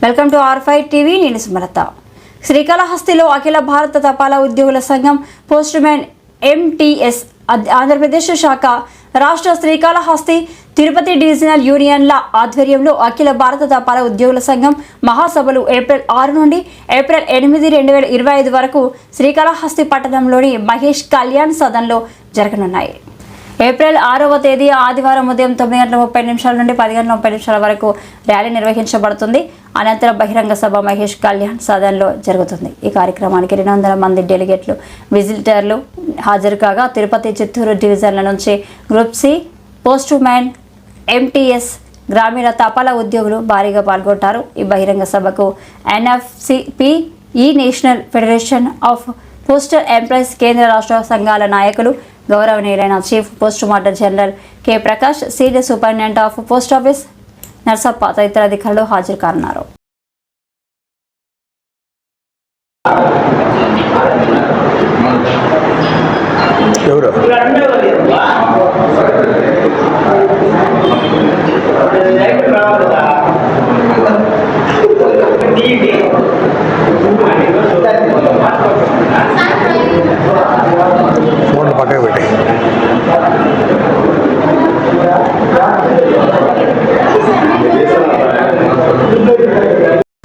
Welcome to R5 TV. నేను సుమలత. శ్రీకాళహస్తిలో అఖిల భారత తపాలా ఉద్యోగుల సంఘం పోస్ట్ మ్యాన్ MTS ఆంధ్రప్రదేశ్ శాఖ రాష్ట్ర శ్రీకాళహస్తి తిరుపతి డివిజనల్ యూనియన్ల ఆధ్వర్యంలో అఖిల భారత తపాలా ఉద్యోగుల సంఘం మహాసభలు ఏప్రిల్ 6 నుండి ఏప్రిల్ 8, 2025 వరకు శ్రీకాళహస్తి పట్టణంలోని మహేష్ కళ్యాణ్ సదన్లో జరగనున్నాయి. ఏప్రిల్ 6వ తేదీ ఆదివారం ఉదయం 9:30 నుండి 10:30 వరకు ర్యాలీ నిర్వహించబడుతుంది. అనంతరం బహిరంగ సభ మహేష్ కళ్యాణ్ సదన్లో జరుగుతుంది. ఈ కార్యక్రమానికి 200 మంది డెలిగేట్లు విజిటర్లు హాజరు కాగా తిరుపతి, చిత్తూరు డివిజన్ల నుంచి group C, postman, MTS, గ్రామీణ తపాలా ఉద్యోగులు భారీగా పాల్గొంటారు. ఈ బహిరంగ సభకు NFCP, national federation of postal employees కేంద్ర రాష్ట్ర సంఘాల నాయకులు, గౌరవనీయులైన chief post master general K. Prakash, senior superintendent of post office Narsappa తదితర అధికారులు హాజరు కానున్నారు.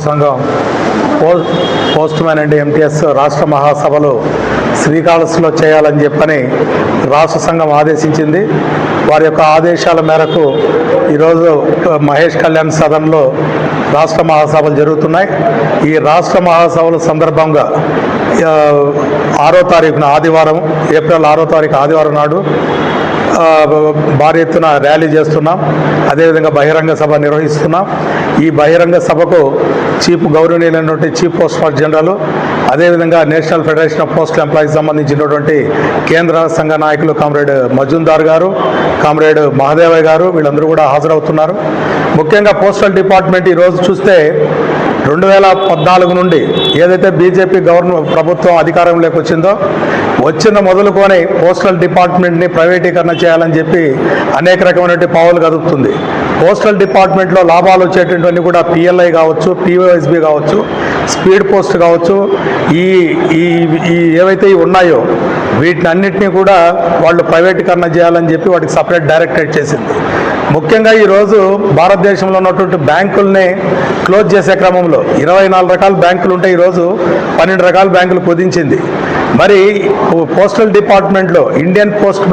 సంఘం పోస్ట్ మ్యాన్ అండ్ MTS రాష్ట్ర మహాసభలు శ్రీకాళహస్తిలో చేయాలని చెప్పని రాష్ట్ర సంఘం ఆదేశించింది. వారి యొక్క ఆదేశాల మేరకు ఈరోజు మహేష్ కళ్యాణ్ సదన్లో రాష్ట్ర మహాసభలు జరుగుతున్నాయి. ఈ రాష్ట్ర మహాసభల సందర్భంగా 6వ తారీఖున ఆదివారం, ఏప్రిల్ 6వ తారీఖు ఆదివారం నాడు భారీ ఎత్తున ర్యాలీ చేస్తున్నాం. అదేవిధంగా బహిరంగ సభ నిర్వహిస్తున్నాం. ఈ బహిరంగ సభకు గౌరవనీయులైనటువంటి చీఫ్ పోస్ట్ మాస్టర్ జనరల్, అదేవిధంగా national federation of postal employees సంబంధించినటువంటి కేంద్ర సంఘ నాయకులు కామ్రేడ్ మజుందార్ గారు, కామ్రేడ్ మహాదేవయ్య గారు, వీళ్ళందరూ కూడా హాజరవుతున్నారు. ముఖ్యంగా పోస్టల్ డిపార్ట్మెంట్ ఈరోజు చూస్తే 2014 నుండి ఏదైతే బీజేపీ ప్రభుత్వం అధికారంలోకి వచ్చిందో మొదలుకొని పోస్టల్ డిపార్ట్మెంట్ని ప్రైవేటీకరణ చేయాలని చెప్పి అనేక రకమైనటువంటి పావులు కదుపుతుంది. పోస్టల్ డిపార్ట్మెంట్లో లాభాలు వచ్చేటటువంటి కూడా PLI కావచ్చు, POSB కావచ్చు, స్పీడ్ పోస్ట్ కావచ్చు, ఈ ఏవైతే ఉన్నాయో వీటిని అన్నింటినీ కూడా వాళ్ళు ప్రైవేటీకరణ చేయాలని చెప్పి వాటికి సపరేట్ డైరెక్టరేట్ చేసింది. ముఖ్యంగా ఈరోజు భారతదేశంలో ఉన్నటువంటి బ్యాంకుల్ని క్లోజ్ చేసే క్రమంలో 24 రకాల బ్యాంకులు ఉంటే ఈరోజు 12 రకాల బ్యాంకులు కుదించింది. మరి పోస్టల్ డిపార్ట్మెంట్లో ఇండియన్ పోస్ట్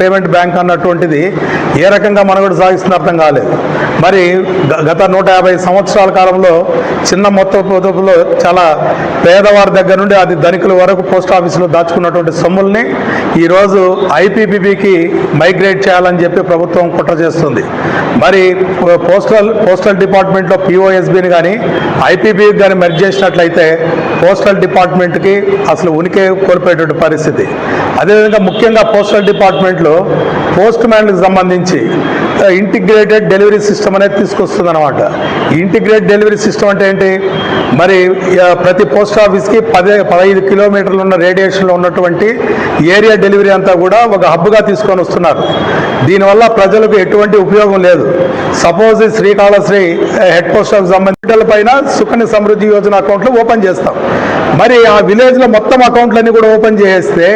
పేమెంట్ బ్యాంక్ అన్నటువంటిది ఏ రకంగా మనుగడ సాగిస్తున్న అర్థం కాలేదు. మరి గత 150 సంవత్సరాల కాలంలో చిన్న మొత్తం పొదుపులో చాలా పేదవారి దగ్గర నుండి అది ధనికుల వరకు పోస్ట్ ఆఫీసులో దాచుకున్నటువంటి సొమ్ముల్ని ఈరోజు IPPBకి మైగ్రేట్ చేయాలని చెప్పి ప్రభుత్వం కుట్ర చేస్తుంది. మరి పోస్టల్ డిపార్ట్మెంట్లో POSBని కానీ IPPBకి కానీ మెర్జ్ చేసినట్లయితే పోస్టల్ డిపార్ట్మెంట్కి అసలు ఉనికి కోల్పోయేటువంటి పరిస్థితి. అదేవిధంగా ముఖ్యంగా పోస్టల్ డిపార్ట్మెంట్లో పోస్ట్ మ్యాన్కి సంబంధించి ఇంటిగ్రేటెడ్ డెలివరీ సిస్టమ్ అనేది తీసుకొస్తుంది అనమాట. ఇంటిగ్రేటెడ్ డెలివరీ సిస్టమ్ అంటే ఏంటి? మరి ప్రతి పోస్ట్ ఆఫీస్కి 15 కిలోమీటర్లు ఉన్న రేడియేషన్లో ఉన్నటువంటి ఏరియా డెలివరీ అంతా కూడా ఒక హబ్గా తీసుకొని వస్తున్నారు. దీనివల్ల ప్రజలకు ఎటువంటి ఉపయోగం లేదు. Suppose Srikalahasti head post office సంబంధించిన పైన సుకన్య సమృద్ధి యోజన అకౌంట్లు ఓపెన్ చేస్తాం. మరి ఆ విలేజ్లో మొత్తం అకౌంట్లన్నీ కూడా ఓపెన్ చేస్తే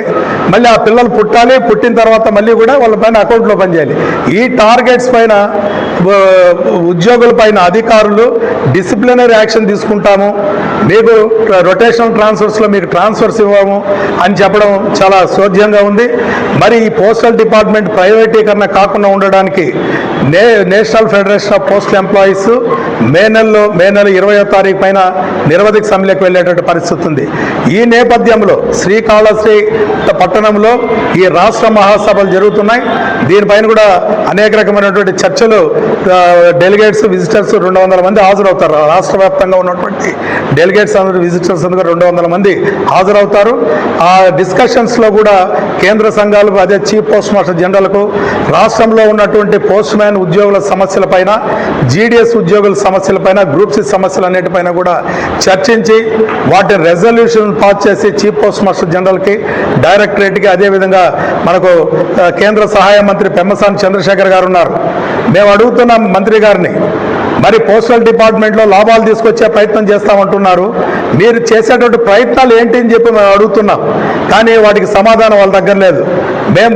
మళ్ళీ ఆ పిల్లలు పుట్టాలి, పుట్టిన తర్వాత మళ్ళీ కూడా వాళ్ళ పైన అకౌంట్లు ఓపెన్ చేయాలి. ఈ టార్గెట్స్ పైన ఉద్యోగుల పైన అధికారులు డిసిప్లినరీ యాక్షన్ తీసుకుంటాము, మీకు రొటేషనల్ ట్రాన్స్ఫర్స్లో మీకు ట్రాన్స్ఫర్స్ ఇవ్వము అని చెప్పడం చాలా శోధ్యంగా ఉంది. మరి ఈ పోస్టల్ డిపార్ట్మెంట్ ప్రైవేటీకరణ కాకుండా ఉండడానికి national federation of postal employees May నెల 20వ తారీఖు పైన నిరవధిక సమ్మెలకు వెళ్ళేటువంటి పరిస్థితి ఉంది. ఈ నేపథ్యంలో శ్రీకాళహస్తి పట్టణంలో ఈ రాష్ట్ర మహాసభలు జరుగుతున్నాయి. దీనిపైన కూడా అనేక రకమైనటువంటి చర్చలు, డెలిగేట్స్, విజిటర్స్ 200 మంది హాజరవుతారు. రాష్ట్ర వ్యాప్తంగా ఉన్నటువంటి డెలిగేట్స్ అందరూ, విజిటర్స్ అందరూ 200 మంది హాజరవుతారు. ఆ డిస్కషన్స్లో కూడా కేంద్ర సంఘాలు, అదే చీఫ్ పోస్ట్ మాస్టర్ జనరల్కు, రాష్ట్రంలో ఉన్నటువంటి పోస్ట్ మ్యాన్ ఉద్యోగుల సమస్యలపైన, GDS ఉద్యోగుల సమస్యలపైన, గ్రూప్ సి సమస్యలన్నిటిపైన కూడా చర్చించి వాటి రెజల్యూషన్ పాస్ చేసి చీఫ్ పోస్ట్ మాస్టర్ జనరల్కి, డైరెక్టరేట్కి, అదేవిధంగా మనకు కేంద్ర సహాయ మంత్రి పెమ్మసాని చంద్రశేఖర్ గారు ఉన్నారు. మేము అడుగుతున్నాం మంత్రి గారిని, మరి పోస్టల్ డిపార్ట్మెంట్లో లాభాలు తీసుకొచ్చే ప్రయత్నం చేస్తామంటున్నారు. మీరు చేసేటువంటి ప్రయత్నాలు ఏంటి అని చెప్పి మేము అడుగుతున్నాం, కానీ వాటికి సమాధానం వాళ్ళ దగ్గర లేదు. మేము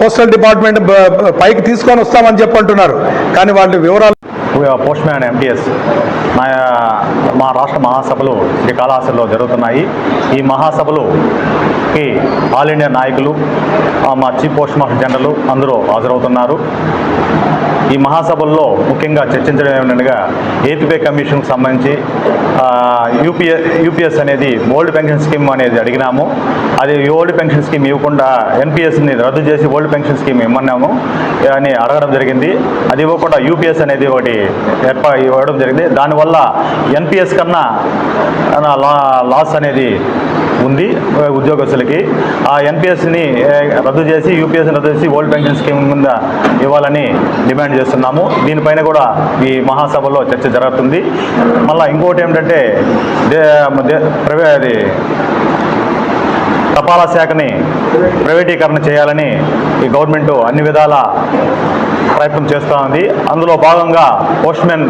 పోస్టల్ డిపార్ట్మెంట్ పైకి తీసుకొని వస్తామని చెప్పి అంటున్నారు, కానీ వాళ్ళ వివరాలు. పోస్ట్ మ్యాన్ ఎంటీఎస్ మా రాష్ట్ర మహాసభలు శ్రీకాళహస్తిలో జరుగుతున్నాయి. ఈ మహాసభలుకి ఆల్ ఇండియా నాయకులు, మా చీఫ్ పోస్ట్ మాస్టర్ జనరల్ అందరూ హాజరవుతున్నారు. ఈ మహాసభల్లో ముఖ్యంగా చర్చించడం ఏమనగా 8th పే కమిషన్కి సంబంధించి యూపీఎస్ అనేది ఓల్డ్ పెన్షన్ స్కీమ్ అనేది అడిగినాము. అది ఓల్డ్ పెన్షన్ స్కీమ్ ఇవ్వకుండా ఎన్పిఎస్ని రద్దు చేసి ఓల్డ్ పెన్షన్ స్కీమ్ ఇమ్మన్నాము అని అడగడం జరిగింది. అది ఇవ్వకుండా యూపీఎస్ అనేది ఒకటి ఇవ్వడం జరిగింది. దానివల్ల ఎన్పిఎస్ కన్నా లాస్ అనేది ఉంది ఉద్యోగస్తులకి. ఆ ఎన్పిఎస్ని రద్దు చేసి యూపీఎస్ని రద్దు చేసి ఓల్డ్ పెన్షన్ స్కీమ్ కింద ఇవ్వాలని డిమాండ్ చేస్తున్నాము. దీనిపైన కూడా ఈ మహాసభలో చర్చ జరుగుతుంది. మళ్ళీ ఇంకోటి ఏమిటంటే తపాలా శాఖని ప్రైవేటీకరణ చేయాలని ఈ గవర్నమెంట్ అన్ని విధాల ప్రయత్నం చేస్తూ ఉంది. అందులో భాగంగా పోస్ట్మెన్